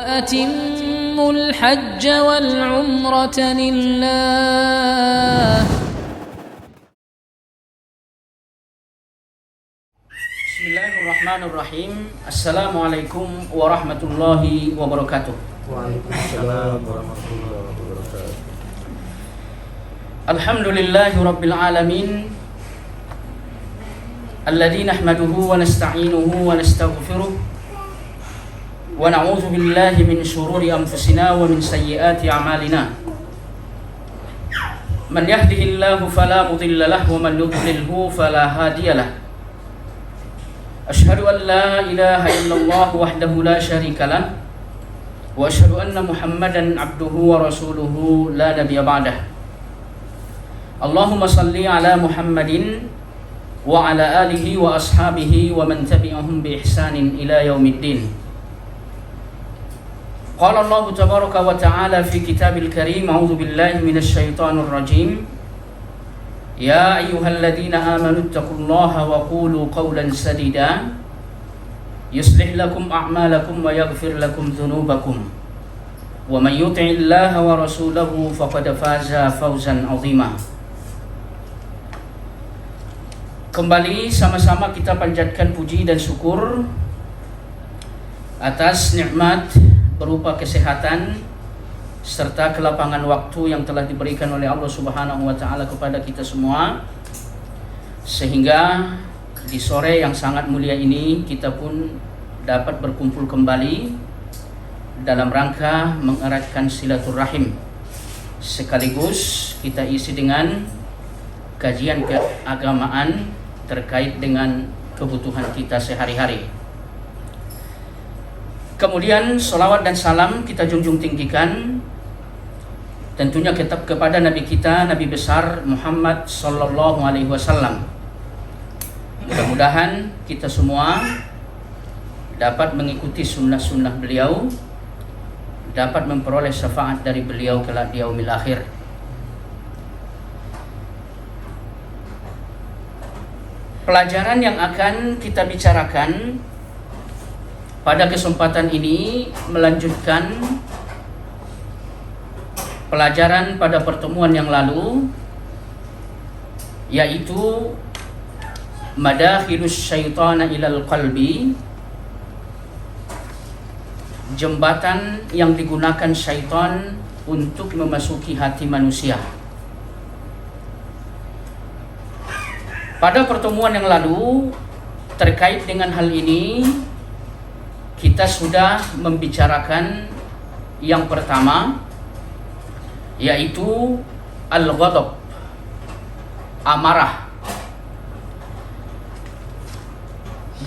وأتموا الحج والعمرة لله. Bismillahirrahmanirrahim. Assalamualaikum warahmatullahi wabarakatuh. Waalaikumsalam warahmatullahi wabarakatuh. Alhamdulillahi rabbil alamin. Alladzi nahmaduhu wa nasta'inuhu wa nastaghfiruh wa na'udzu billahi min shururi anfusina wa min sayyiati a'malina. Man yahdihillahu fala mudilla lahu wa man yudlilhu fala hadiya lahu. Asyhadu an la ilaha illallah wahdahu la syarika lah wa asyhadu anna Muhammadan abduhu wa rasuluhu la nabiyya ba'dah. Allahumma salli ala Muhammadin wa ala alihi wa ashabihi wa man tabi'ahum bi ihsanin ila yaumiddin. Qala Allah tabaraka wa ta'ala fi kitabil karim, a'udzu billahi minasy syaithanir rajim. Ya ayyuhalladzina amanu taqullaha wa qulu qawlan sadida yuslih lakum a'malakum wa yaghfir lakum dhunubakum wa man yuti'illaha wa rasulahu faqad faza fawzan 'azima. Kembali sama-sama kita panjatkan puji dan syukur atas nikmat berupa kesehatan serta kelapangan waktu yang telah diberikan oleh Allah Subhanahu wa taala kepada kita semua, sehingga di sore yang sangat mulia ini kita pun dapat berkumpul kembali dalam rangka mengeratkan silaturahim, sekaligus kita isi dengan kajian keagamaan terkait dengan kebutuhan kita sehari-hari. Kemudian salawat dan salam kita junjung tinggikan tentunya kepada Nabi kita, Nabi besar Muhammad sallallahu alaihi wasallam. Mudah-mudahan kita semua dapat mengikuti sunnah-sunnah beliau, dapat memperoleh syafaat dari beliau kelak di yaumil akhir. Pelajaran yang akan kita bicarakan pada kesempatan ini melanjutkan pelajaran pada pertemuan yang lalu, yaitu madakhilus syaitana ilal qalbi, jembatan yang digunakan syaitan untuk memasuki hati manusia. Pada pertemuan yang lalu terkait dengan hal ini kita sudah membicarakan yang pertama, yaitu al-ghadab, amarah.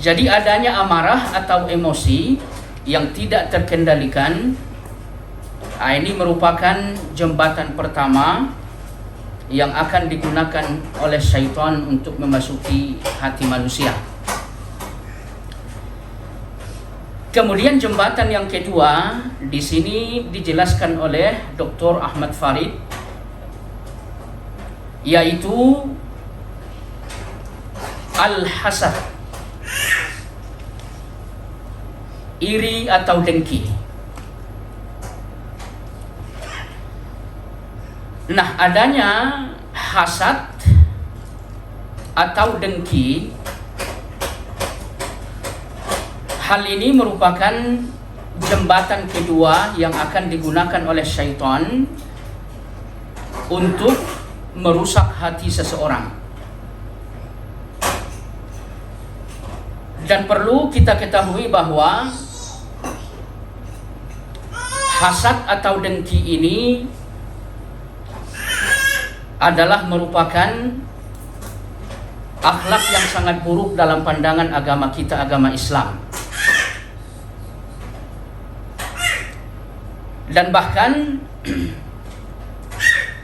Jadi adanya amarah atau emosi yang tidak terkendalikan, ini merupakan jembatan pertama yang akan digunakan oleh syaitan untuk memasuki hati manusia. Kemudian jembatan yang kedua di sini dijelaskan oleh Dr. Ahmad Farid, yaitu al-hasad, iri atau dengki. Nah, adanya hasad atau dengki, hal ini merupakan jembatan kedua yang akan digunakan oleh syaitan untuk merusak hati seseorang. Dan perlu kita ketahui bahwa hasad atau dengki ini adalah merupakan akhlak yang sangat buruk dalam pandangan agama kita, agama Islam. Dan bahkan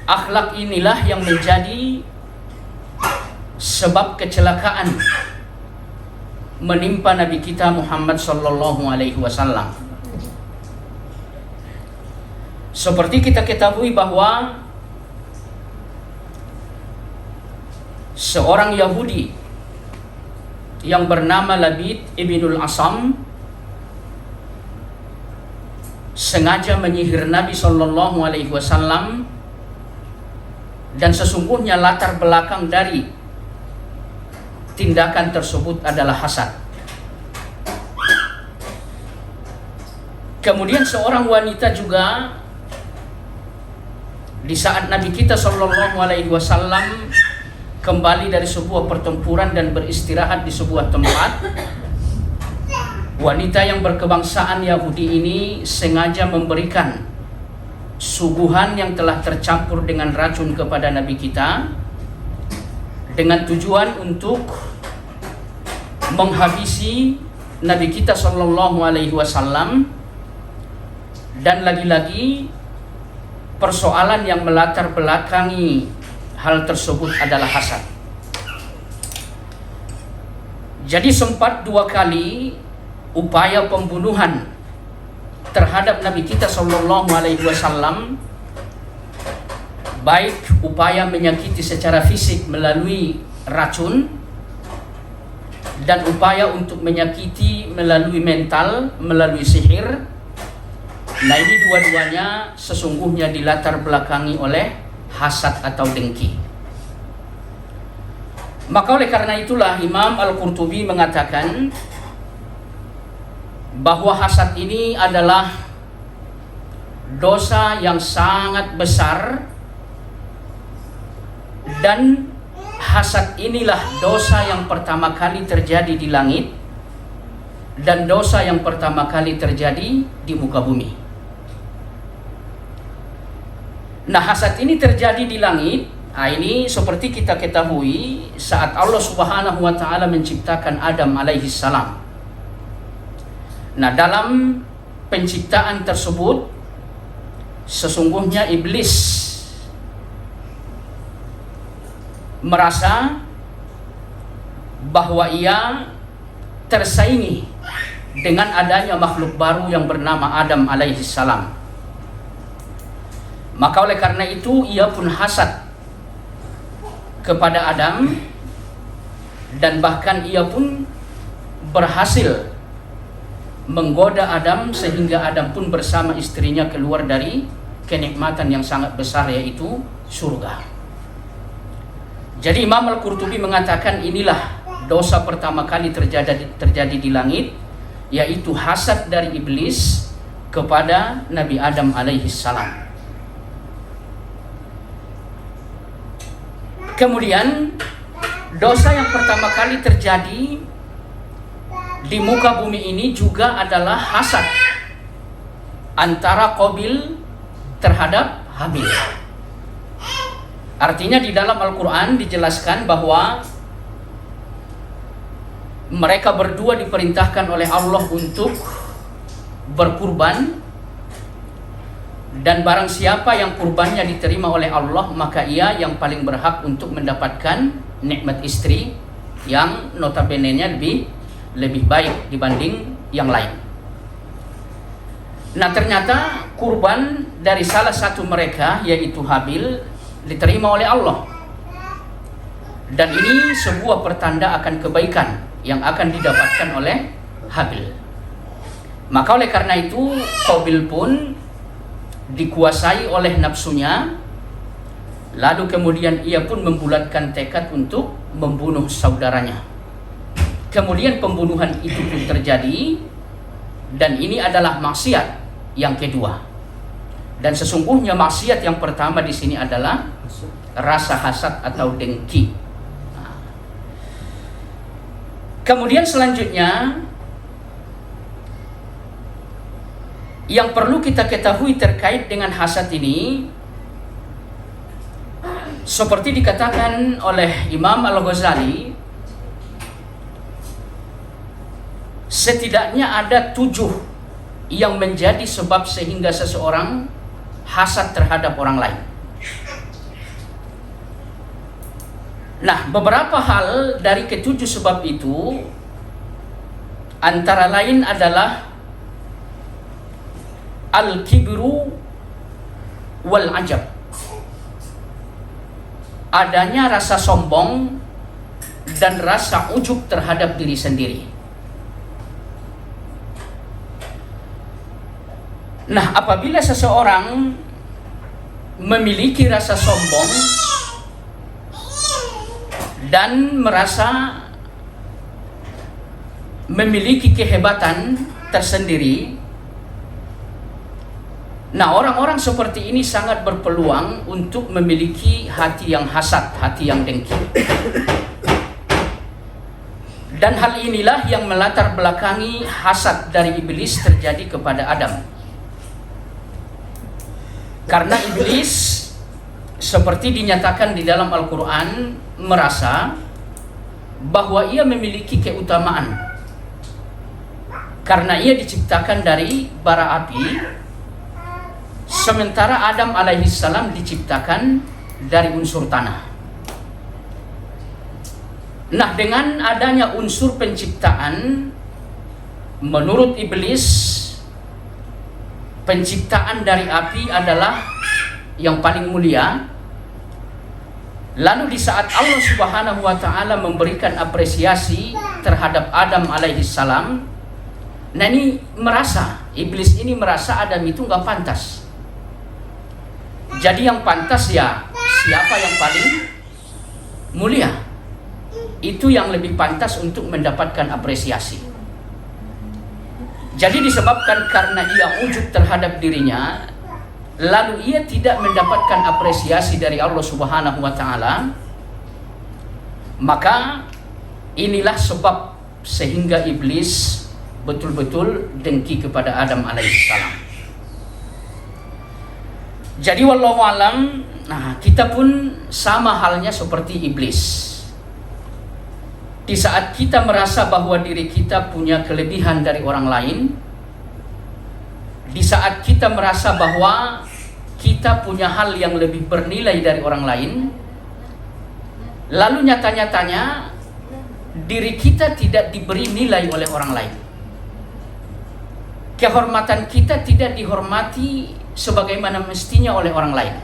akhlak inilah yang menjadi sebab kecelakaan menimpa Nabi kita Muhammad sallallahu alaihi wasallam. Seperti kita ketahui bahwa seorang Yahudi yang bernama Labid ibnul Asam sengaja menyihir Nabi Shallallahu Alaihi Wasallam, dan sesungguhnya latar belakang dari tindakan tersebut adalah hasad. Kemudian seorang wanita juga di saat Nabi kita Shallallahu Alaihi Wasallam kembali dari sebuah pertempuran dan beristirahat di sebuah tempat, wanita yang berkebangsaan Yahudi ini sengaja memberikan suguhan yang telah tercampur dengan racun kepada Nabi kita dengan tujuan untuk menghabisi Nabi kita Shallallahu Alaihi Wasallam. Dan lagi-lagi persoalan yang melatar belakangi hal tersebut adalah hasad. Jadi sempat 2 kali upaya pembunuhan terhadap Nabi kita Shallallahu Alaihi Wasallam, baik upaya menyakiti secara fisik melalui racun dan upaya untuk menyakiti melalui mental, melalui sihir. Nah, ini dua-duanya sesungguhnya dilatar belakangi oleh hasad atau dengki. Maka oleh karena itulah Imam Al-Qurtubi mengatakan bahwa hasad ini adalah dosa yang sangat besar, dan hasad inilah dosa yang pertama kali terjadi di langit dan dosa yang pertama kali terjadi di muka bumi. Nah, hasad ini terjadi di langit. Nah, ini seperti kita ketahui saat Allah Subhanahu wa taala menciptakan Adam alaihi salam. Nah, dalam penciptaan tersebut sesungguhnya iblis merasa bahwa ia tersaingi dengan adanya makhluk baru yang bernama Adam alaihi salam. Maka oleh karena itu ia pun hasad kepada Adam, dan bahkan ia pun berhasil menggoda Adam sehingga Adam pun bersama istrinya keluar dari kenikmatan yang sangat besar, yaitu surga. Jadi Imam Al-Qurtubi mengatakan inilah dosa pertama kali terjadi di langit, yaitu hasad dari iblis kepada Nabi Adam alaihi salam. Kemudian dosa yang pertama kali terjadi di muka bumi ini juga adalah hasad antara Qabil terhadap Habil. Artinya di dalam Al-Quran dijelaskan bahwa mereka berdua diperintahkan oleh Allah untuk berkurban, dan barang siapa yang kurbannya diterima oleh Allah, maka ia yang paling berhak untuk mendapatkan nikmat istri yang notabene-nya lebih baik dibanding yang lain. Nah, ternyata kurban dari salah satu mereka, yaitu Habil, diterima oleh Allah, dan ini sebuah pertanda akan kebaikan yang akan didapatkan oleh Habil. Maka oleh karena itu Qabil pun dikuasai oleh nafsunya, lalu kemudian ia pun membulatkan tekad untuk membunuh saudaranya. Kemudian pembunuhan itu pun terjadi, dan ini adalah maksiat yang kedua. Dan sesungguhnya maksiat yang pertama di sini adalah rasa hasad atau dengki. Kemudian selanjutnya yang perlu kita ketahui terkait dengan hasad ini, seperti dikatakan oleh Imam Al-Ghazali, setidaknya ada 7 yang menjadi sebab sehingga seseorang hasad terhadap orang lain. Nah, beberapa hal dari ke-7 sebab itu antara lain adalah al-kibru wal ajab, adanya rasa sombong dan rasa ujub terhadap diri sendiri. Nah, apabila seseorang memiliki rasa sombong dan merasa memiliki kehebatan tersendiri, nah orang-orang seperti ini sangat berpeluang untuk memiliki hati yang hasad, hati yang dengki. Dan hal inilah yang melatar belakangi hasad dari iblis terjadi kepada Adam. Karena iblis seperti dinyatakan di dalam Al-Quran merasa bahwa ia memiliki keutamaan karena ia diciptakan dari bara api, sementara Adam alaihissalam diciptakan dari unsur tanah. Nah, dengan adanya unsur penciptaan, menurut iblis penciptaan dari api adalah yang paling mulia. Lalu di saat Allah Subhanahu wa taala memberikan apresiasi terhadap Adam alaihissalam, nah ini iblis ini merasa Adam itu nggak pantas. Jadi yang pantas ya siapa yang paling mulia, itu yang lebih pantas untuk mendapatkan apresiasi. Jadi disebabkan karena ia ujub terhadap dirinya, lalu ia tidak mendapatkan apresiasi dari Allah Subhanahu wa taala, maka inilah sebab sehingga iblis betul-betul dengki kepada Adam alaihissalam. Jadi wallahu alam, nah kita pun sama halnya seperti iblis. Di saat kita merasa bahwa diri kita punya kelebihan dari orang lain, di saat kita merasa bahwa kita punya hal yang lebih bernilai dari orang lain, lalu nyata-nyatanya diri kita tidak diberi nilai oleh orang lain. Kehormatan kita tidak dihormati sebagaimana mestinya oleh orang lain.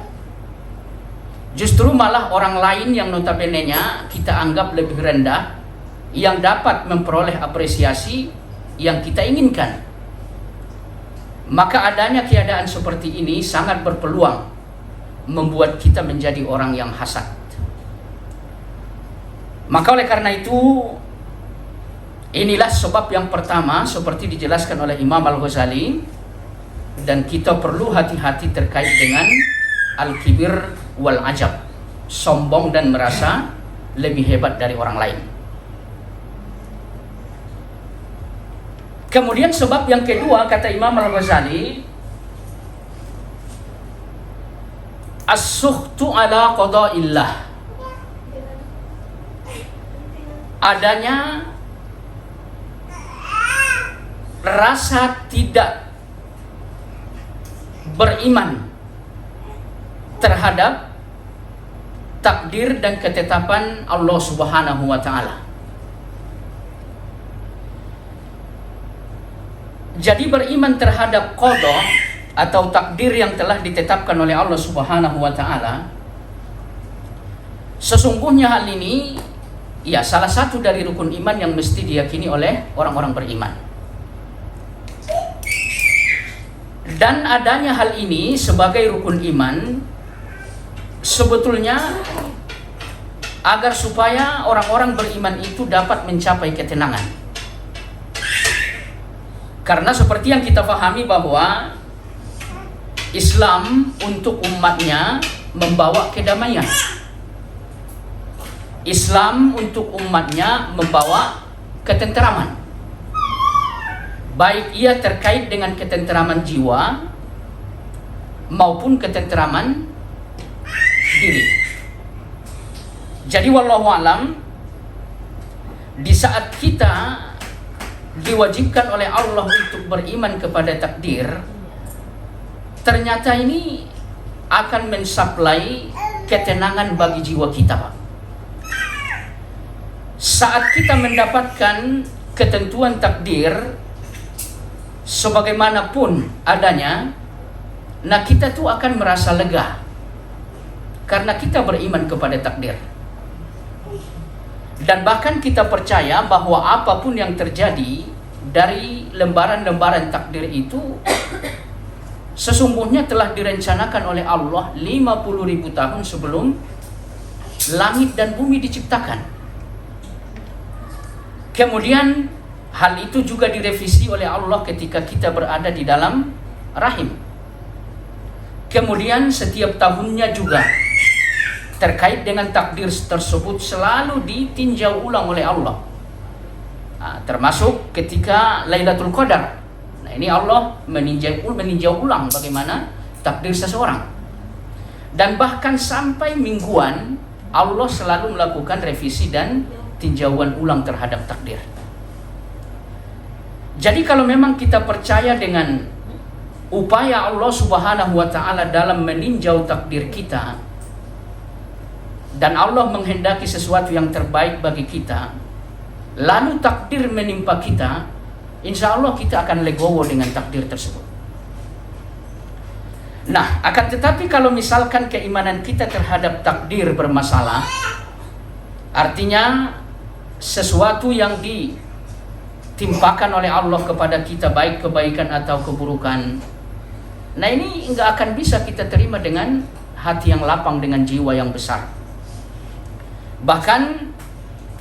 Justru malah orang lain yang notabene-nya kita anggap lebih rendah, yang dapat memperoleh apresiasi yang kita inginkan. Maka adanya keadaan seperti ini sangat berpeluang membuat kita menjadi orang yang hasad. Maka oleh karena itu, inilah sebab yang pertama seperti dijelaskan oleh Imam Al-Ghazali, dan kita perlu hati-hati terkait dengan al-kibir wal ajab, sombong dan merasa lebih hebat dari orang lain. Kemudian sebab yang kedua kata Imam Al-Ghazali, as-sukhtu ala qada'illah, adanya rasa tidak beriman terhadap takdir dan ketetapan Allah Subhanahu wa taala. Jadi beriman terhadap qada atau takdir yang telah ditetapkan oleh Allah Subhanahu wa taala, sesungguhnya hal ini ya salah satu dari rukun iman yang mesti diyakini oleh orang-orang beriman. Dan adanya hal ini sebagai rukun iman sebetulnya agar supaya orang-orang beriman itu dapat mencapai ketenangan. Karena seperti yang kita pahami bahwa Islam untuk umatnya membawa kedamaian. Islam untuk umatnya membawa ketenteraman. Baik ia terkait dengan ketenteraman jiwa maupun ketenteraman diri. Jadi wallahu alam, di saat kita diwajibkan oleh Allah untuk beriman kepada takdir, ternyata ini akan mensuplai ketenangan bagi jiwa kita, Pak. Saat kita mendapatkan ketentuan takdir sebagaimanapun adanya, nah kita tuh akan merasa lega karena kita beriman kepada takdir. Dan bahkan kita percaya bahwa apapun yang terjadi dari lembaran-lembaran takdir itu sesungguhnya telah direncanakan oleh Allah 50.000 tahun sebelum langit dan bumi diciptakan. Kemudian hal itu juga direvisi oleh Allah ketika kita berada di dalam rahim. Kemudian setiap tahunnya juga terkait dengan takdir tersebut selalu ditinjau ulang oleh Allah. Termasuk ketika Lailatul Qadar. Nah, ini Allah meninjau ulang bagaimana takdir seseorang. Dan bahkan sampai mingguan Allah selalu melakukan revisi dan tinjauan ulang terhadap takdir. Jadi kalau memang kita percaya dengan upaya Allah Subhanahu wa taala dalam meninjau takdir kita dan Allah menghendaki sesuatu yang terbaik bagi kita, lalu takdir menimpa kita, insya Allah kita akan legowo dengan takdir tersebut. Nah, akan tetapi kalau misalkan keimanan kita terhadap takdir bermasalah, artinya sesuatu yang ditimpakan oleh Allah kepada kita, baik kebaikan atau keburukan, nah ini nggak akan bisa kita terima dengan hati yang lapang, dengan jiwa yang besar. Bahkan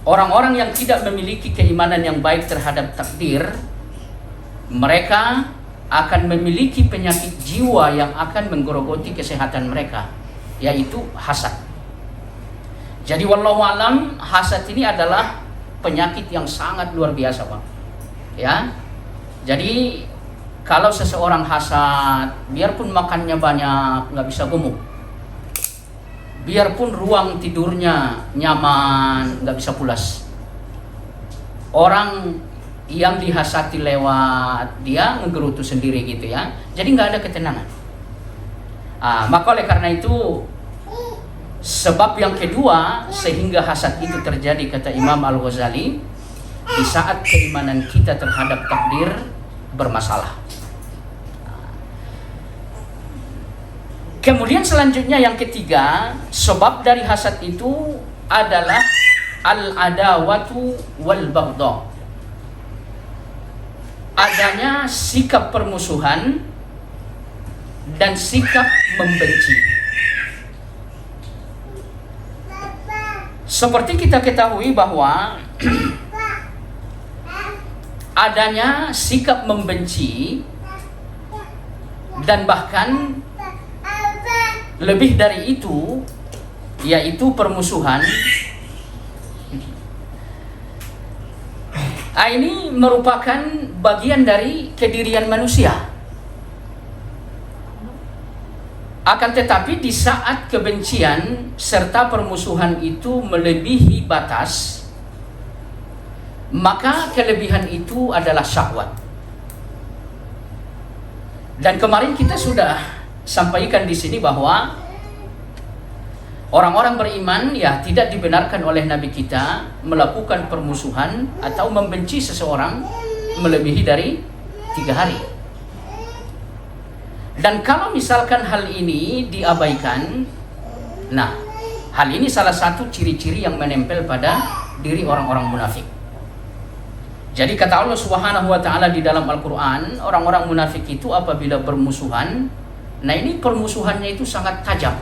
orang-orang yang tidak memiliki keimanan yang baik terhadap takdir, mereka akan memiliki penyakit jiwa yang akan menggerogoti kesehatan mereka, yaitu hasad. Jadi wallahu alam, hasad ini adalah penyakit yang sangat luar biasa, Bang. Ya. Jadi kalau seseorang hasad, biarpun makannya banyak, nggak bisa gemuk. Biarpun ruang tidurnya nyaman, nggak bisa pulas. Orang yang dihasati lewat, dia ngegerutu sendiri gitu ya. Jadi nggak ada ketenangan. Maka oleh karena itu, sebab yang kedua sehingga hasad itu terjadi, kata Imam Al-Ghazali, di saat keimanan kita terhadap takdir bermasalah. Kemudian selanjutnya yang ketiga, sebab dari hasad itu adalah al-adawatu wal baghdha. Adanya sikap permusuhan dan sikap membenci. Seperti kita ketahui bahwa adanya sikap membenci dan bahkan lebih dari itu, yaitu permusuhan. Ini merupakan bagian dari kedirian manusia. Akan tetapi di saat kebencian serta permusuhan itu melebihi batas, maka kelebihan itu adalah syahwat. Dan kemarin kita sudah sampaikan di sini bahwa orang-orang beriman ya tidak dibenarkan oleh Nabi kita melakukan permusuhan atau membenci seseorang melebihi dari 3 hari. Dan kalau misalkan hal ini diabaikan, nah hal ini salah satu ciri-ciri yang menempel pada diri orang-orang munafik. Jadi kata Allah Subhanahu wa taala di dalam Al-Qur'an, orang-orang munafik itu apabila bermusuhan, nah ini permusuhannya itu sangat tajam.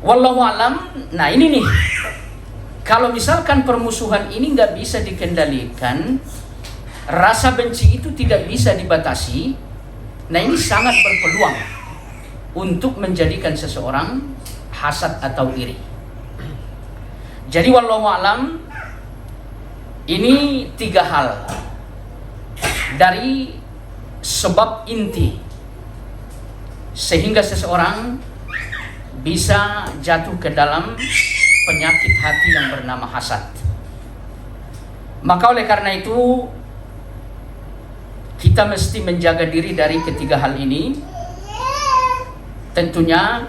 Wallahu alam. Nah ini nih, kalau misalkan permusuhan ini nggak bisa dikendalikan, rasa benci itu tidak bisa dibatasi, nah ini sangat berpeluang untuk menjadikan seseorang hasad atau iri. Jadi wallahu alam, ini 3 hal dari sebab inti sehingga seseorang bisa jatuh ke dalam penyakit hati yang bernama hasad. Maka oleh karena itu kita mesti menjaga diri dari ketiga hal ini. Tentunya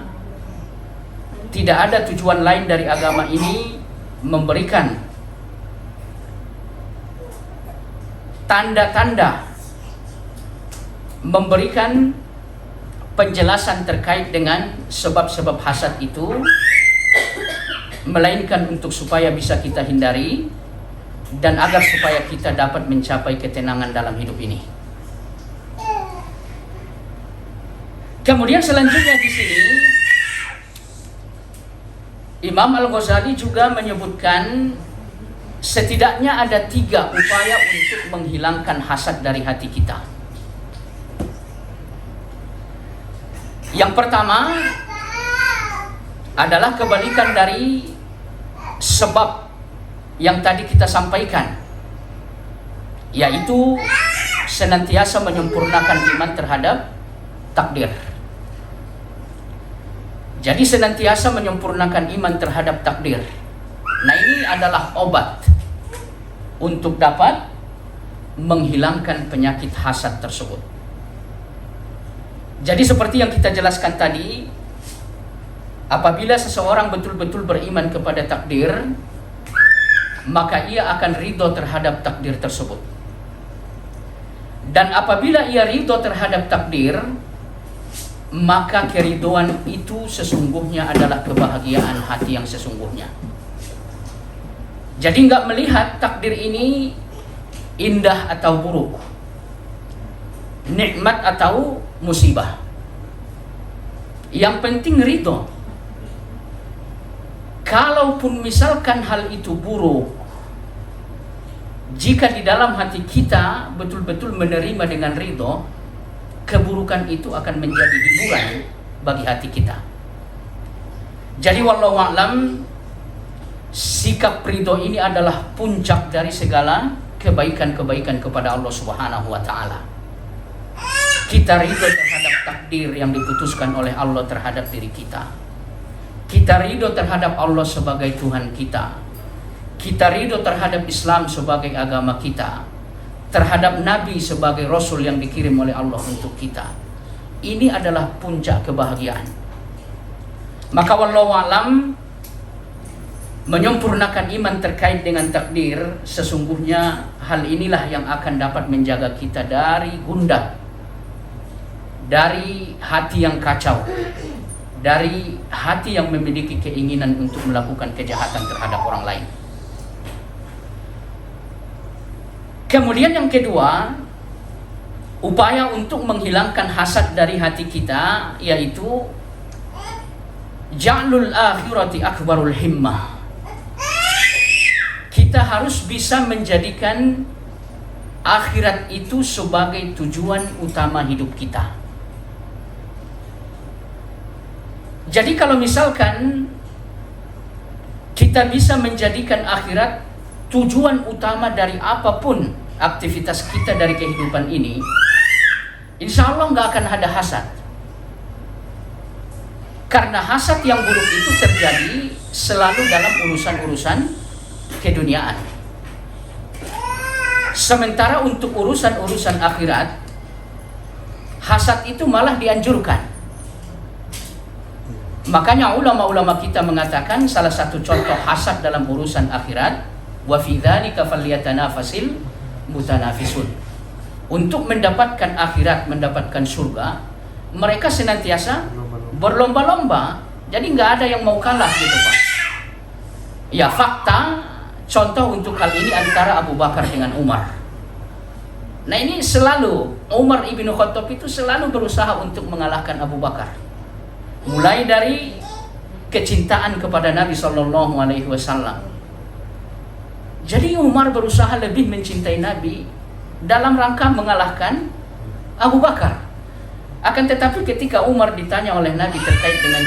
tidak ada tujuan lain dari agama ini memberikan tanda-tanda, memberikan penjelasan terkait dengan sebab-sebab hasad itu, melainkan untuk supaya bisa kita hindari dan agar supaya kita dapat mencapai ketenangan dalam hidup ini. Kemudian selanjutnya di sini Imam Al-Ghazali juga menyebutkan setidaknya ada 3 upaya untuk menghilangkan hasad dari hati kita. Yang pertama adalah kebalikan dari sebab yang tadi kita sampaikan, yaitu senantiasa menyempurnakan iman terhadap takdir. Jadi senantiasa menyempurnakan iman terhadap takdir. Nah, ini adalah obat untuk dapat menghilangkan penyakit hasad tersebut. Jadi seperti yang kita jelaskan tadi, apabila seseorang betul-betul beriman kepada takdir, maka ia akan ridho terhadap takdir tersebut. Dan apabila ia ridho terhadap takdir, maka keridoan itu sesungguhnya adalah kebahagiaan hati yang sesungguhnya. Jadi nggak melihat takdir ini indah atau buruk, nikmat atau musibah. Yang penting ridho. Kalaupun misalkan hal itu buruk, jika di dalam hati kita betul-betul menerima dengan ridho, keburukan itu akan menjadi hiburan bagi hati kita. Jadi wallahu a'lam, sikap ridho ini adalah puncak dari segala kebaikan-kebaikan kepada Allah Subhanahu wa taala. Kita ridho terhadap takdir yang diputuskan oleh Allah terhadap diri kita. Kita ridho terhadap Allah sebagai Tuhan kita. Kita ridho terhadap Islam sebagai agama kita, terhadap Nabi sebagai Rasul yang dikirim oleh Allah untuk kita. Ini adalah puncak kebahagiaan. Maka wallahu a'lam, menyempurnakan iman terkait dengan takdir, sesungguhnya hal inilah yang akan dapat menjaga kita dari gundah, dari hati yang kacau, dari hati yang memiliki keinginan untuk melakukan kejahatan terhadap orang lain. Kemudian yang kedua, upaya untuk menghilangkan hasad dari hati kita, yaitu ja'lul akhirati akbarul himmah. Kita harus bisa menjadikan akhirat itu sebagai tujuan utama hidup kita. Jadi kalau misalkan kita bisa menjadikan akhirat tujuan utama dari apapun aktivitas kita dari kehidupan ini, insya Allah nggak akan ada hasad. Karena hasad yang buruk itu terjadi selalu dalam urusan-urusan keduniaan. Sementara untuk urusan-urusan akhirat, hasad itu malah dianjurkan. Makanya ulama-ulama kita mengatakan salah satu contoh hasad dalam urusan akhirat, wa fi dzalika falyatanafasil mutanafisun. Untuk mendapatkan akhirat, mendapatkan surga, mereka senantiasa berlomba-lomba. Jadi nggak ada yang mau kalah gitu Pak. Ya fakta, contoh untuk hal ini antara Abu Bakar dengan Umar. Nah ini selalu, Umar ibn Khattab itu selalu berusaha untuk mengalahkan Abu Bakar. Mulai dari kecintaan kepada Nabi SAW. Jadi Umar berusaha lebih mencintai Nabi dalam rangka mengalahkan Abu Bakar. Akan tetapi ketika Umar ditanya oleh Nabi terkait dengan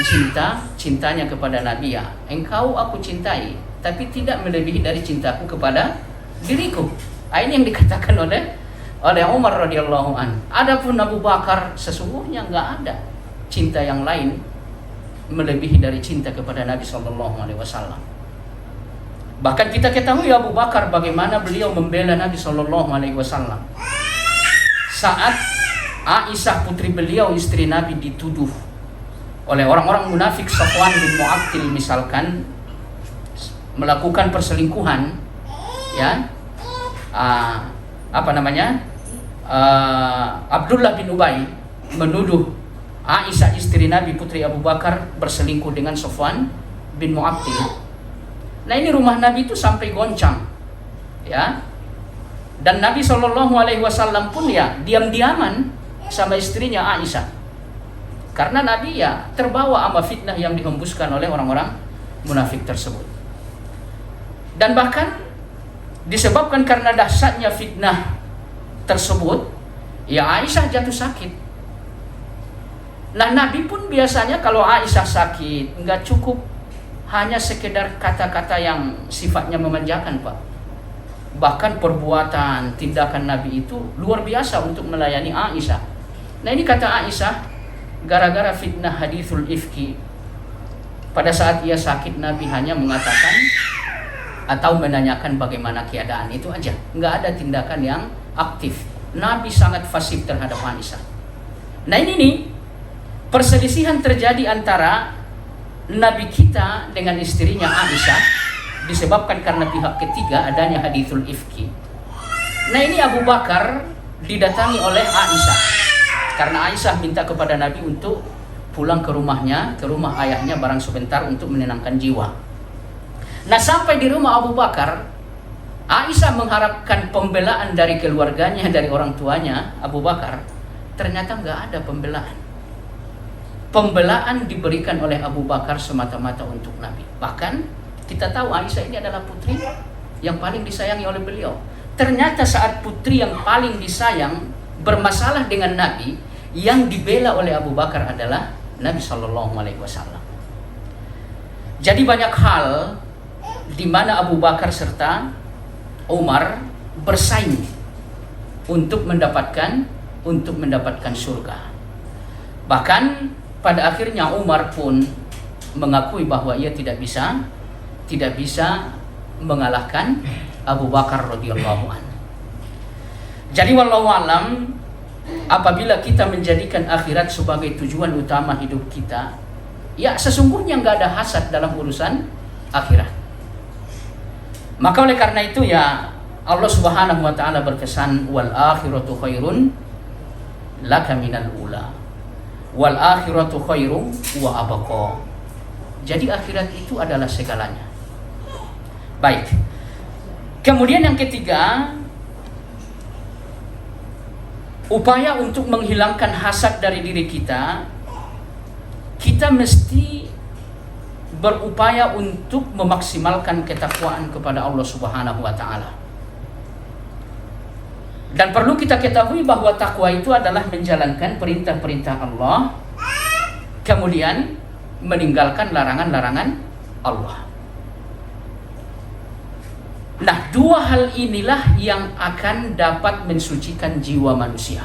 cintanya kepada Nabi, ya engkau aku cintai, tapi tidak melebihi dari cintaku kepada diriku. Ini yang dikatakan oleh Umar radhiyallahu an. Adapun Abu Bakar, sesungguhnya nggak ada cinta yang lain melebihi dari cinta kepada Nabi SAW. Bahkan kita ketahui Abu Bakar bagaimana beliau membela Nabi SAW. Saat Aisyah putri beliau, istri Nabi, dituduh oleh orang-orang munafik, Safwan bin Mu'attil misalkan, melakukan perselingkuhan, ya, Abdullah bin Ubay menuduh Aisyah istri Nabi putri Abu Bakar berselingkuh dengan Safwan bin Mu'attil. Nah ini rumah Nabi itu sampai goncang, ya. Dan Nabi SAW pun ya diam-diaman sama istrinya Aisyah. Karena Nabi ya terbawa sama fitnah yang dihembuskan oleh orang-orang munafik tersebut. Dan bahkan disebabkan karena dahsyatnya fitnah tersebut, ya Aisyah jatuh sakit. Nah, Nabi pun biasanya kalau Aisyah sakit nggak cukup hanya sekedar kata-kata yang sifatnya memanjakan, Pak. Bahkan perbuatan, tindakan Nabi itu luar biasa untuk melayani Aisyah. Nah, ini kata Aisyah, gara-gara fitnah hadithul ifki, pada saat ia sakit Nabi hanya mengatakan atau menanyakan bagaimana keadaan, itu aja. Nggak ada tindakan yang aktif. Nabi sangat fasih terhadap Aisyah. Nah, ini nih perselisihan terjadi antara Nabi kita dengan istrinya Aisyah disebabkan karena pihak ketiga adanya hadithul ifki. Nah, ini Abu Bakar didatangi oleh Aisyah karena Aisyah minta kepada Nabi untuk pulang ke rumahnya, ke rumah ayahnya barang sebentar untuk menenangkan jiwa. Nah, sampai di rumah Abu Bakar, Aisyah mengharapkan pembelaan dari keluarganya, dari orang tuanya Abu Bakar. Ternyata nggak ada pembelaan. Pembelaan diberikan oleh Abu Bakar semata-mata untuk Nabi. Bahkan kita tahu Aisyah ini adalah putri yang paling disayangi oleh beliau. Ternyata saat putri yang paling disayang bermasalah dengan Nabi, yang dibela oleh Abu Bakar adalah Nabi Shallallahu Alaihi Wasallam. Jadi banyak hal di mana Abu Bakar serta Umar bersaing untuk mendapatkan surga. Bahkan pada akhirnya Umar pun mengakui bahwa ia tidak bisa mengalahkan Abu Bakar radhiyallahu anhu. Jadi wallahu alam, apabila kita menjadikan akhirat sebagai tujuan utama hidup kita, ya sesungguhnya nggak ada hasad dalam urusan akhirat. Maka oleh karena itu ya Allah Subhanahu wa taala berpesan, wal akhiratu khairun laka minal ula wal akhiratu khairu wa abqa. Jadi akhirat itu adalah segalanya. Baik. Kemudian yang ketiga, upaya untuk menghilangkan hasad dari diri kita, kita mesti berupaya untuk memaksimalkan ketakwaan kepada Allah Subhanahu wa taala. Dan perlu kita ketahui bahwa takwa itu adalah menjalankan perintah-perintah Allah, kemudian meninggalkan larangan-larangan Allah. Nah, dua hal inilah yang akan dapat mensucikan jiwa manusia.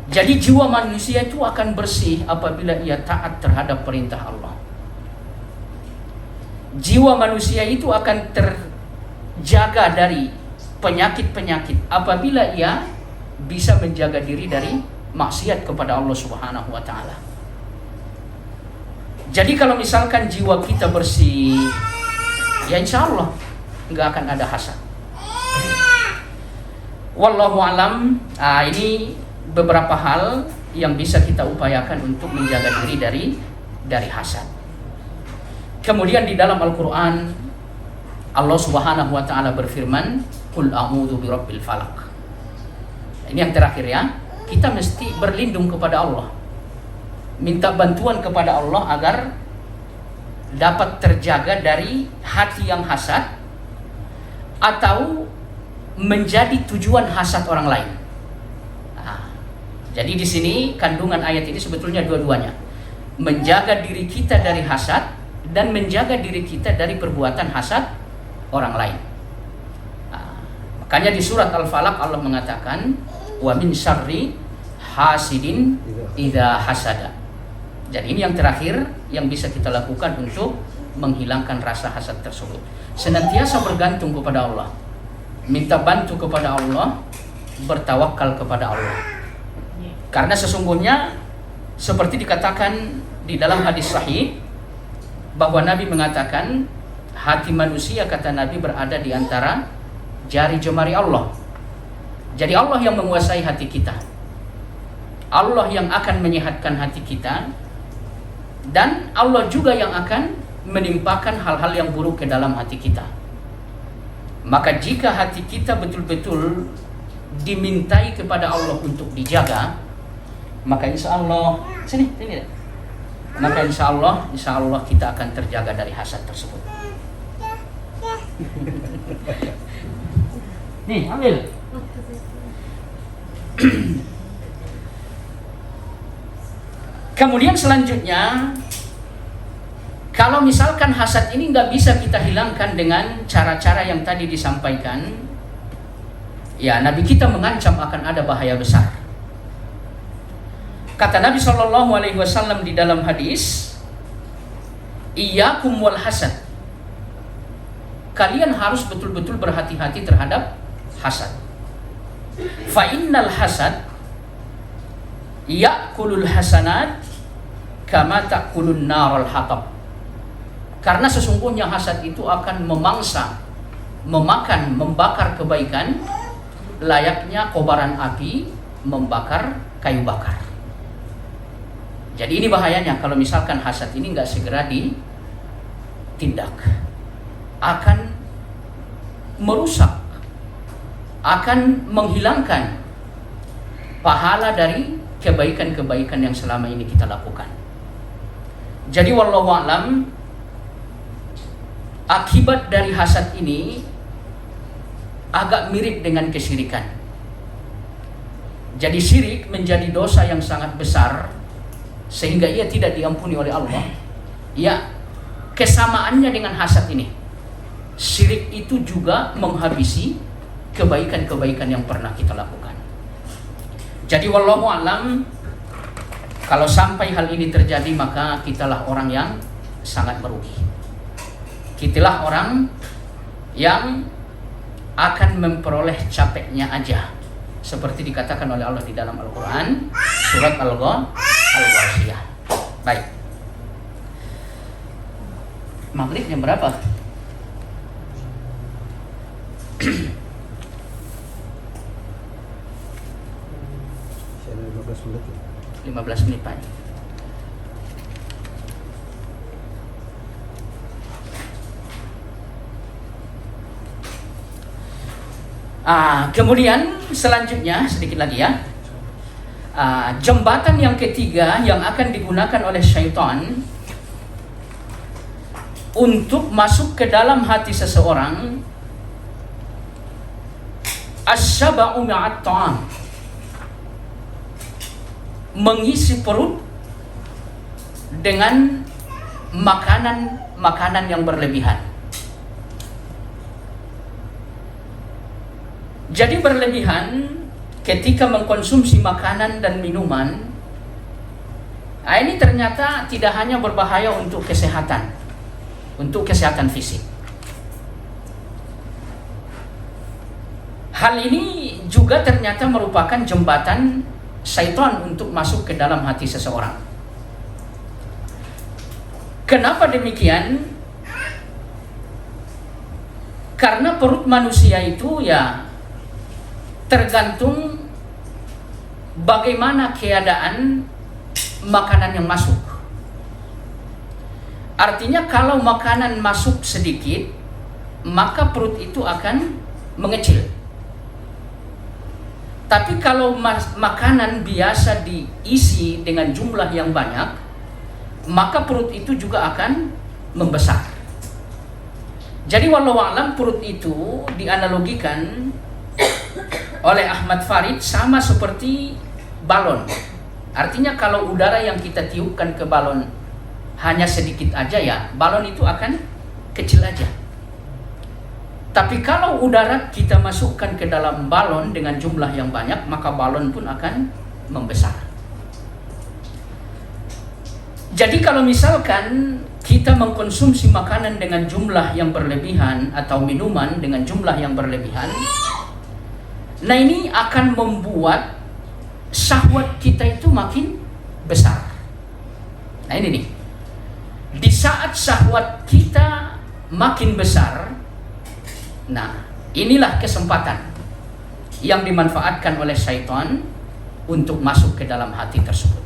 Jadi jiwa manusia itu akan bersih apabila ia taat terhadap perintah Allah. Jiwa manusia itu akan terjaga dari penyakit-penyakit apabila ia bisa menjaga diri dari maksiat kepada Allah Subhanahu wa taala. Jadi kalau misalkan jiwa kita bersih, ya insya Allah nggak akan ada hasad. Wallahu alam. Ini beberapa hal yang bisa kita upayakan untuk menjaga diri dari hasad. Kemudian di dalam Al-Quran Allah Subhanahu wa taala berfirman, qul a'udzu birabbil falaq. Ini yang terakhir ya. Kita mesti berlindung kepada Allah. Minta bantuan kepada Allah agar dapat terjaga dari hati yang hasad atau menjadi tujuan hasad orang lain. Jadi di sini kandungan ayat ini sebetulnya dua-duanya. Menjaga diri kita dari hasad dan menjaga diri kita dari perbuatan hasad orang lain. Makanya di surat Al-Falaq Allah mengatakan, wa min syarri hasidin idza hasada. Jadi ini yang terakhir yang bisa kita lakukan untuk menghilangkan rasa hasad tersebut. Senantiasa bergantung kepada Allah, minta bantu kepada Allah, bertawakal kepada Allah. Karena sesungguhnya seperti dikatakan di dalam hadis sahih bahwa Nabi mengatakan hati manusia, kata Nabi, berada di antara jari jemari Allah. Jadi Allah yang menguasai hati kita, Allah yang akan menyehatkan hati kita, dan Allah juga yang akan menimpakan hal-hal yang buruk ke dalam hati kita. Maka jika hati kita betul-betul dimintai kepada Allah untuk dijaga, maka insya Allah sini. Maka insya Allah kita akan terjaga dari hasad tersebut. Nih, ambil. Kemudian selanjutnya, kalau misalkan hasad ini nggak bisa kita hilangkan dengan cara-cara yang tadi disampaikan, ya Nabi kita mengancam akan ada bahaya besar. Kata Nabi SAW di dalam hadis, iyyakum wal hasad. Kalian harus betul-betul berhati-hati terhadap hasad. Fa innal hasad ya'kulul hasanat kama ta'kulun narul hatab. Karena sesungguhnya hasad itu akan memangsa, memakan, membakar kebaikan layaknya kobaran api membakar kayu bakar. Jadi ini bahayanya kalau misalkan hasad ini nggak segera ditindak, akan merusak, akan menghilangkan pahala dari kebaikan-kebaikan yang selama ini kita lakukan. Jadi wallahu a'lam, akibat dari hasad ini agak mirip dengan kesyirikan. Jadi syirik menjadi dosa yang sangat besar sehingga ia tidak diampuni oleh Allah. Ya, kesamaannya dengan hasad ini. Syirik itu juga menghabisi kebaikan-kebaikan yang pernah kita lakukan. Jadi wallahu a'lam, kalau sampai hal ini terjadi maka kitalah orang yang sangat merugi. Kitalah orang yang akan memperoleh capeknya aja, seperti dikatakan oleh Allah di dalam Al-Quran surat Al-Ghashiyah. Baik, maghrib jam berapa? Saya 15 menit. 15 menit Pak. Kemudian selanjutnya sedikit lagi ya, jembatan yang ketiga yang akan digunakan oleh syaitan untuk masuk ke dalam hati seseorang, asyaba'u ma'at ta'am, mengisi perut dengan makanan yang berlebihan. Jadi berlebihan ketika mengkonsumsi makanan dan minuman, ini ternyata tidak hanya berbahaya untuk kesehatan fisik. Hal ini juga ternyata merupakan jembatan syaitan untuk masuk ke dalam hati seseorang. Kenapa demikian? Karena perut manusia itu ya tergantung bagaimana keadaan makanan yang masuk. Artinya kalau makanan masuk sedikit, maka perut itu akan mengecil. Tapi kalau makanan biasa diisi dengan jumlah yang banyak, maka perut itu juga akan membesar. Jadi wallahu a'lam, perut itu dianalogikan oleh Ahmad Farid sama seperti balon. Artinya kalau udara yang kita tiupkan ke balon hanya sedikit aja, ya balon itu akan kecil aja. Tapi kalau udara kita masukkan ke dalam balon dengan jumlah yang banyak, maka balon pun akan membesar. Jadi kalau misalkan kita mengkonsumsi makanan dengan jumlah yang berlebihan atau minuman dengan jumlah yang berlebihan, nah ini akan membuat syahwat kita itu makin besar. Nah ini nih, di saat syahwat kita makin besar, nah inilah kesempatan yang dimanfaatkan oleh syaitan untuk masuk ke dalam hati tersebut.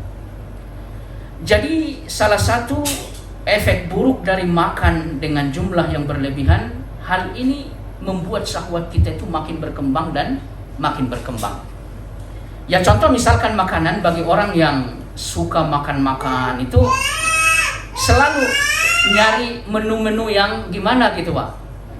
Jadi salah satu efek buruk dari makan dengan jumlah yang berlebihan, hal ini membuat syahwat kita itu makin berkembang dan makin berkembang. Ya contoh misalkan makanan bagi orang yang suka makan-makan itu selalu nyari menu-menu yang gimana gitu Pak.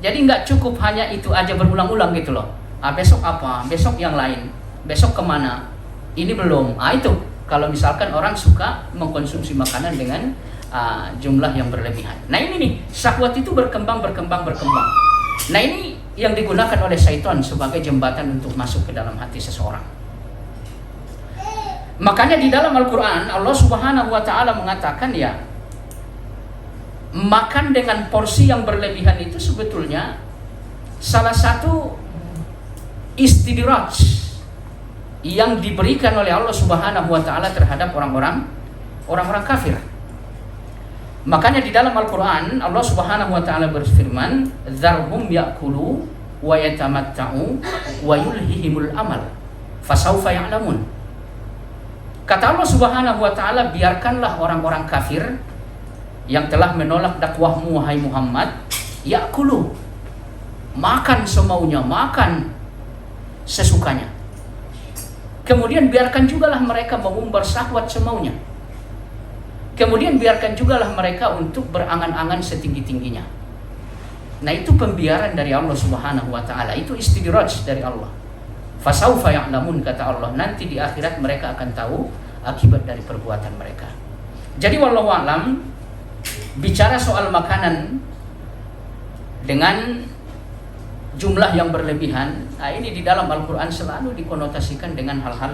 Jadi nggak cukup hanya itu aja berulang-ulang gitu loh. Besok apa, besok yang lain, besok kemana, ini belum. Itu kalau misalkan orang suka mengkonsumsi makanan dengan jumlah yang berlebihan. Nah ini nih, syahwat itu berkembang. Nah ini yang digunakan oleh syaitan sebagai jembatan untuk masuk ke dalam hati seseorang. Makanya di dalam Al-Quran Allah Subhanahu wa Ta'ala mengatakan ya, makan dengan porsi yang berlebihan itu sebetulnya salah satu istidraj yang diberikan oleh Allah Subhanahu wa Ta'ala terhadap orang-orang kafir. Makanya di dalam Al-Quran Allah Subhanahu wa Ta'ala berfirman, "Dzarhum ya'kulu wa yatamatta'u wa yulhihimul amal fasawfa ya'lamun." Kata Allah Subhanahu wa Ta'ala, biarkanlah orang-orang kafir yang telah menolak dakwahmu wahai Muhammad, ya'kulu, makan semaunya, makan sesukanya. Kemudian biarkan jugalah mereka mengumbar syahwat semaunya. Kemudian biarkan jugalah mereka untuk berangan-angan setinggi-tingginya. Nah itu pembiaran dari Allah Subhanahu wa Ta'ala, itu istidraj dari Allah. Fasaufa ya'lamun, kata Allah, nanti di akhirat mereka akan tahu akibat dari perbuatan mereka. Jadi wallahu a'lam, bicara soal makanan dengan jumlah yang berlebihan, nah ini di dalam Al-Quran selalu dikonotasikan dengan hal-hal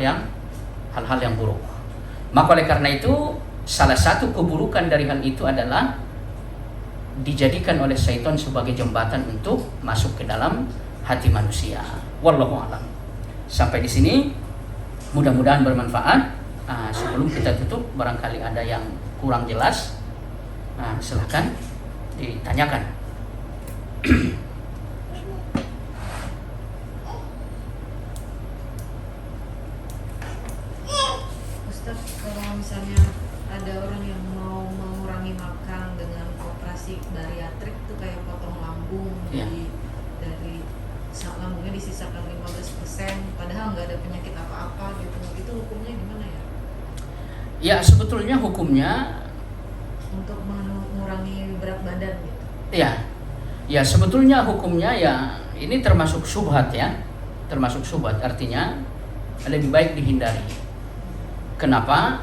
yang buruk. Maka oleh karena itu, salah satu keburukan dari hal itu adalah dijadikan oleh syaitan sebagai jembatan untuk masuk ke dalam hati manusia. Wallahu a'lam. Sampai di sini, mudah-mudahan bermanfaat. Sebelum kita tutup, barangkali ada yang kurang jelas, silahkan ditanyakan. Ustaz, kalau misalnya ada orang yang mau mengurangi makan dengan operasi bariatrik itu kayak potong lambung, Ya. dari lambungnya disisakan 15%, padahal nggak ada penyakit apa-apa gitu, itu hukumnya gimana ya? Ya sebetulnya hukumnya Untuk mengurangi berat badan gitu. ya sebetulnya hukumnya ya ini termasuk syubhat ya, termasuk syubhat, artinya lebih baik dihindari. Kenapa?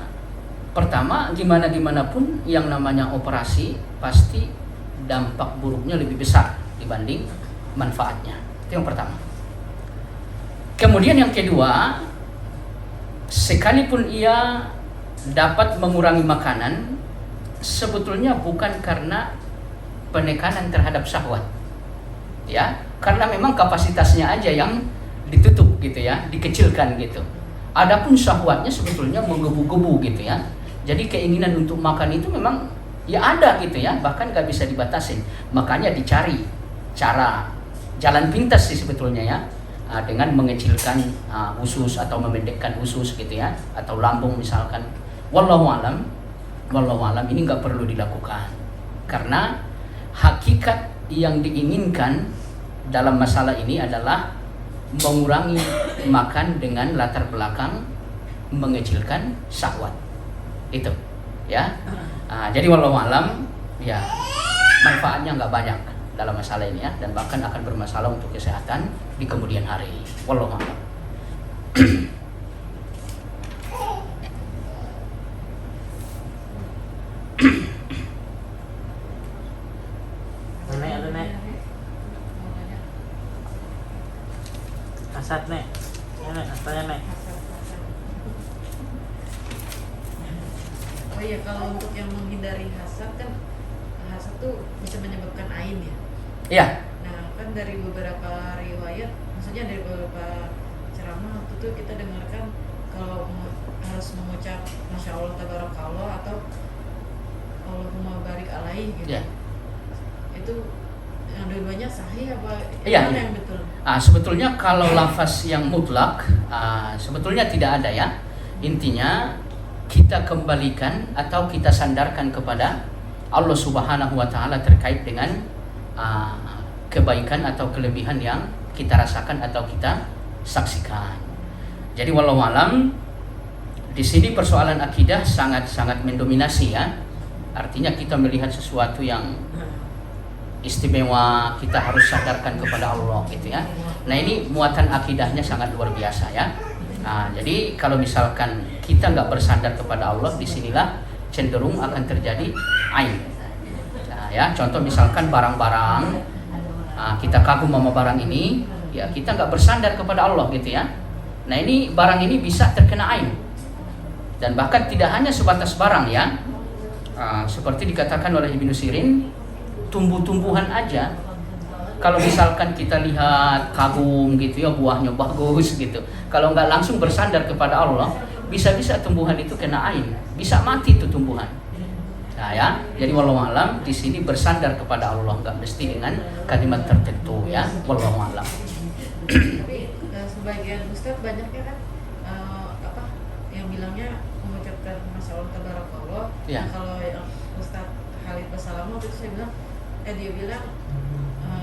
Pertama, gimana pun yang namanya operasi pasti dampak buruknya lebih besar dibanding manfaatnya. Itu yang pertama. Kemudian yang kedua, sekalipun ia dapat mengurangi makanan, sebetulnya bukan karena penekanan terhadap syahwat, ya, karena memang kapasitasnya aja yang ditutup gitu ya, dikecilkan gitu. Adapun syahwatnya sebetulnya menggebu-gebu gitu ya. Jadi keinginan untuk makan itu memang ya ada gitu ya, bahkan gak bisa dibatasin. Makanya dicari cara jalan pintas sih sebetulnya ya, dengan mengecilkan usus atau memendekkan usus gitu ya, atau lambung misalkan. Wallahu alam ini nggak perlu dilakukan, karena hakikat yang diinginkan dalam masalah ini adalah mengurangi makan dengan latar belakang mengecilkan syahwat itu ya. Jadi wallahu alam ya, manfaatnya nggak banyak dalam masalah ini ya, dan bahkan akan bermasalah untuk kesehatan di kemudian hari. Wallahu a'lam. Hasad nek, nek, tanya nek. Oh iya, kalau untuk yang menghindari hasad kan, hasad tuh bisa menyebabkan ain ya. Iya. Nah kan dari beberapa riwayat, maksudnya dari beberapa ceramah waktu itu kita dengarkan kalau harus mengucap Masya Allah Tabarakallah atau Allahumma barik alaih gitu. Iya. Itu yang dua-duanya sahih apa Iya, mana iya. yang betul? Sebetulnya kalau lafaz yang mutlak sebetulnya tidak ada ya. Intinya kita kembalikan atau kita sandarkan kepada Allah Subhanahu wa Ta'ala terkait dengan kebaikan atau kelebihan yang kita rasakan atau kita saksikan. Jadi walau alam, di sini persoalan akidah sangat-sangat mendominasi ya. Artinya kita melihat sesuatu yang istimewa, kita harus sadarkan kepada Allah gitu ya. Nah ini muatan akidahnya sangat luar biasa ya. Nah, jadi kalau misalkan kita nggak bersandar kepada Allah, disinilah cenderung akan terjadi ain. Nah, ya contoh misalkan barang-barang, kita kagum sama barang ini, ya kita nggak bersandar kepada Allah gitu ya. Nah ini barang ini bisa terkena ain, dan bahkan tidak hanya sebatas barang ya, seperti dikatakan oleh Ibnu Sirin, tumbuh-tumbuhan aja. Kalau misalkan kita lihat kagum gitu ya, buahnya bagus gitu, kalau nggak langsung bersandar kepada Allah, bisa-bisa tumbuhan itu kena ain, bisa mati itu tumbuhan. Nah ya, jadi wallahu alam di sini bersandar kepada Allah, nggak mesti dengan kalimat tertentu ya, wallahu alam. Tapi sebagian ustadz banyaknya kan yang bilangnya mengucapkan masya Allah tabarakallah. Ya. Kalau yang Ustadz Khalid Basalam waktu itu saya bilang, dia bilang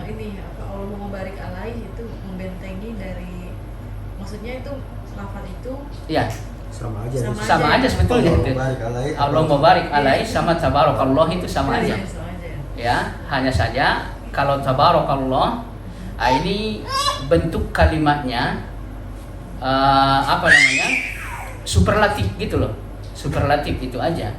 ini Allah mau barik alaih itu membentengi dari, maksudnya itu lafaz itu Ya, Sama aja. sama aja sebetulnya itu. Allah mubarik alaih sama tabarakallah itu sama aja. Sama aja. Ya, hanya saja kalau tabarakallah ini bentuk kalimatnya superlatif gitu loh, superlatif itu aja.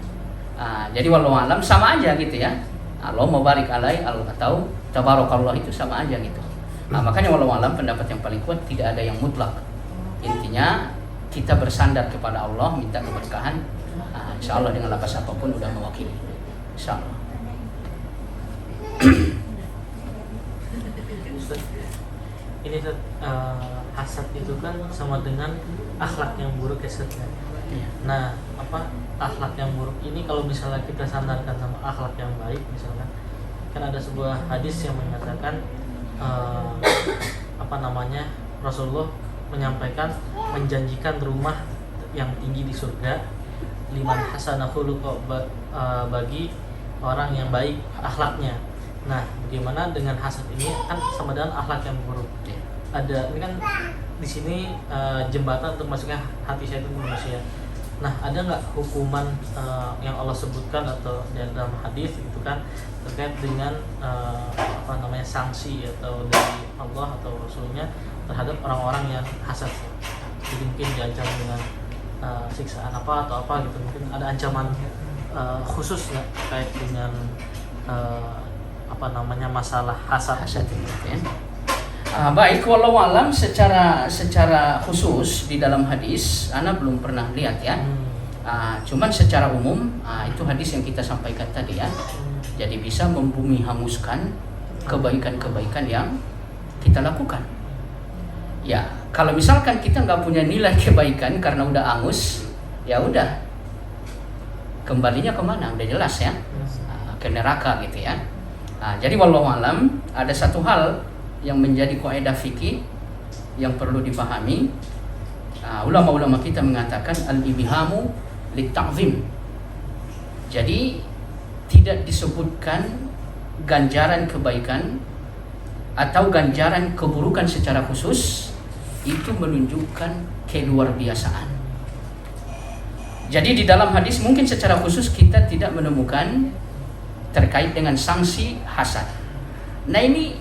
Jadi wallahu alam sama aja gitu ya. Allah mubarik alaih atau tabarakallah itu sama aja gitu. Makanya wallahu alam pendapat yang paling kuat tidak ada yang mutlak. Intinya kita bersandar kepada Allah, minta keberkahan. Insya Allah dengan lafaz apapun udah mewakili. Insya Allah. Ini hasad itu kan sama dengan akhlak yang buruk ya Ustaz. Iya. Nah, akhlak yang buruk ini kalau misalnya kita sandarkan sama akhlak yang baik, misalnya kan ada sebuah hadis yang menyatakan Rasulullah menyampaikan, menjanjikan rumah yang tinggi di surga liman hasanah khuluqa, bagi orang yang baik akhlaknya. Nah, bagaimana dengan hasad ini kan sama dengan akhlak yang buruk. Ada ini kan di sini jembatan untuk masuknya hati saya itu manusia. Nah, ada nggak hukuman yang Allah sebutkan atau dalam hadis itu kan terkait dengan sanksi atau dari Allah atau Rasulnya terhadap orang-orang yang hasad? Jadi mungkin diancam dengan siksaan apa atau apa gitu, mungkin ada ancaman khusus nggak terkait dengan masalah hasad itu ya. Baik, walau alam secara khusus di dalam hadis ana belum pernah lihat ya. Cuman secara umum itu hadis yang kita sampaikan tadi ya. Jadi bisa membumi hanguskan kebaikan-kebaikan yang kita lakukan. Ya, kalau misalkan kita nggak punya nilai kebaikan karena udah angus, ya udah kembalinya kemana? Udah jelas ya, ke neraka gitu ya. Jadi wallahu alam ada satu hal yang menjadi kaidah fikih yang perlu dipahami. Ulama-ulama kita mengatakan al-ibhamu lit-ta'zim. Jadi tidak disebutkan ganjaran kebaikan atau ganjaran keburukan secara khusus, itu menunjukkan keluarbiasaan. Jadi di dalam hadis mungkin secara khusus kita tidak menemukan terkait dengan sanksi hasad. Nah ini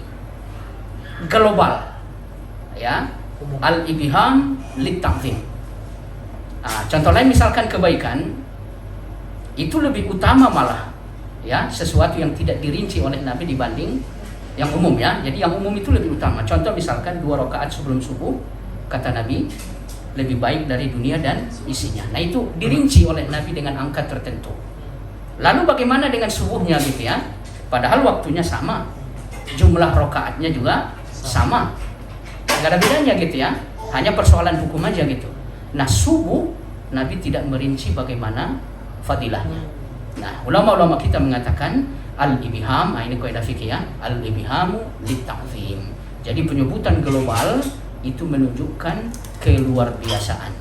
global ya, al-ibham lit-ta'zim. Contoh lain misalkan kebaikan itu lebih utama malah ya, sesuatu yang tidak dirinci oleh Nabi dibanding yang umum ya. Jadi yang umum itu lebih utama. Contoh misalkan 2 rakaat sebelum subuh, kata Nabi lebih baik dari dunia dan isinya. Nah itu dirinci oleh Nabi dengan angka tertentu. Lalu bagaimana dengan subuhnya gitu ya? Padahal waktunya sama, jumlah rakaatnya juga sama, nggak ada bedanya gitu ya, hanya persoalan hukum aja gitu. Nah subuh Nabi tidak merinci bagaimana fadilahnya. Nah ulama-ulama kita mengatakan al-ibham, ini kaidah fikih ya, al-ibhamu lit-ta'zim. Jadi penyebutan global itu menunjukkan keluarbiasaan.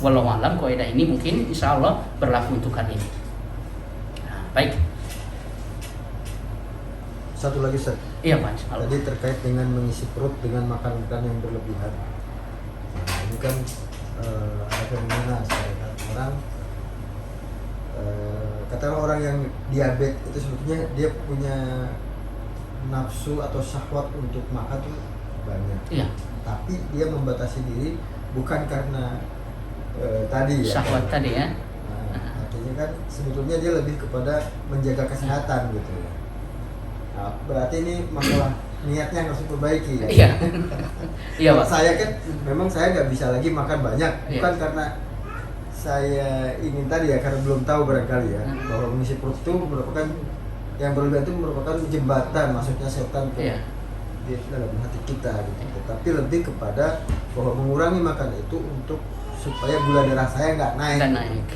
Wallahu a'lam, kaidah ini mungkin insya Allah berlaku untuk hal ini. Baik. Satu lagi Ustaz. Iya Pak. Tadi terkait dengan mengisi perut dengan makan yang berlebihan. Ini kan ada fenomena sekarang orang katakanlah orang yang diabetes itu sebetulnya dia punya nafsu atau syahwat untuk makan tuh banyak. Iya. Tapi dia membatasi diri bukan karena tadi ya. Syahwat tadi ya. Nah, artinya kan sebetulnya dia lebih kepada menjaga kesehatan gitu ya. Nah, berarti ini masalah niatnya harus diperbaiki ya. Iya. Iya, Kalau Pak. saya kan memang saya nggak bisa lagi makan banyak, bukan Iya. karena saya ingin tadi ya, karena belum tahu barangkali ya bahwa mengisi perut itu merupakan yang berlebihan itu merupakan jembatan masuknya setan ke Iya. di dalam hati kita gitu. Tapi lebih kepada bahwa mengurangi makan itu untuk supaya gula darah saya nggak naik. Nggak naik.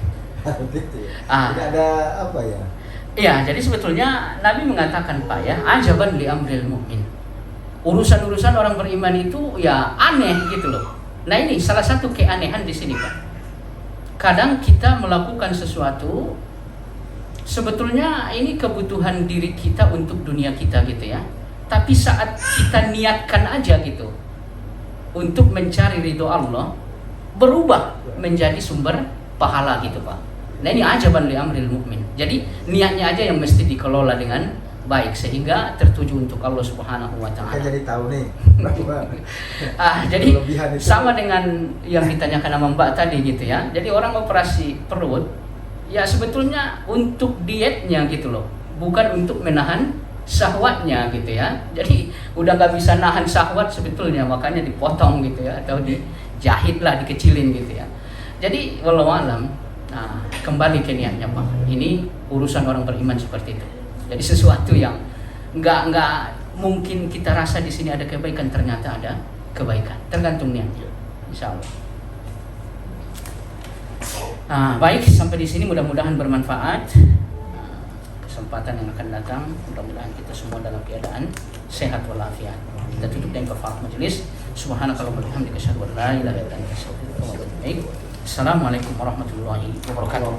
Seperti itu ya. Ah. Tidak ada apa ya? Iya, jadi sebetulnya Nabi mengatakan Pak ya, ajaban li amril mu'min. Urusan-urusan orang beriman itu ya aneh gitu loh. Nah ini salah satu keanehan di sini Pak. Kadang kita melakukan sesuatu, sebetulnya ini kebutuhan diri kita untuk dunia kita gitu ya. Tapi saat kita niatkan aja gitu untuk mencari ridho Allah, berubah menjadi sumber pahala gitu Pak. Nah ini ajaban li amril mu'min. Jadi niatnya aja yang mesti dikelola dengan baik sehingga tertuju untuk Allah Subhanahu wa Saya taala. jadi tahu nih bahwa Jadi kelebihan itu sama dengan yang ditanyakan sama Mbak tadi gitu ya. Jadi orang operasi perut ya sebetulnya untuk dietnya gitu loh, bukan untuk menahan syahwatnya gitu ya. Jadi udah nggak bisa nahan syahwat sebetulnya, makanya dipotong gitu ya, atau dijahit lah, dikecilin gitu ya. Jadi wallahu alam. Nah, kembali ke niatnya Pak. Ini urusan orang beriman seperti itu. Jadi sesuatu yang nggak mungkin kita rasa di sini ada kebaikan, ternyata ada kebaikan. Tergantung niatnya, insya Allah. Nah, baik, sampai di sini mudah-mudahan bermanfaat. Nah, kesempatan yang akan datang, mudah-mudahan kita semua dalam keadaan sehat walafiat. Kita tutup dengan kafaraah majelis. Subhanakallahumma wa bihamdika asyhadu an la ilaha illa anta astaghfiruka wa atubu ilaik. Assalamualaikum warahmatullahi wabarakatuh.